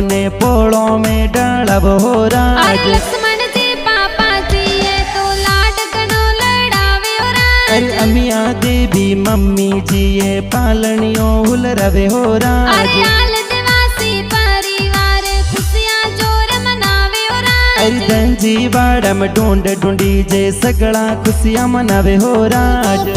ने पोड़ो में डालब हो राज। लक्ष्मण जी पापा जी ये तो लाड घणो लड़ावे हो राज। अरे अमिया देवी मम्मी जी ये पालनियों हुल रवे हो राज। अरे दंजी वाड़म ढूंढ ढूंढी जे सगड़ा खुशियां मनावे हो राज। अरे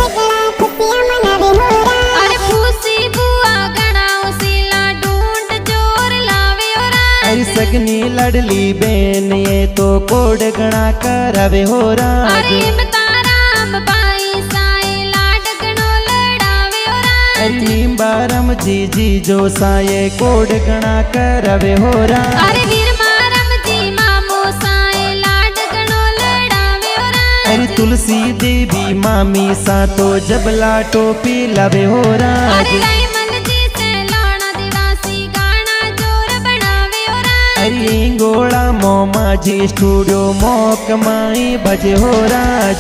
फूसी बुआ गणा उसीला ढूंढ जोर लावे हो राज। अरे सगनी लड़ली बेन ये तो कोड गणा करावे हो राज। अरे बताराम बाई साए लाड गणो लड़ावे हो राज। अरे नींबारम जी जी जो साए कोड गणा करावे हो राज। अरे अरे तुलसी देवी मामी सा तो जबला टोपी लावे हो राज। अरे गोड़ा मोमा जी स्टूडियो मोक माई बजे हो राज।